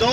2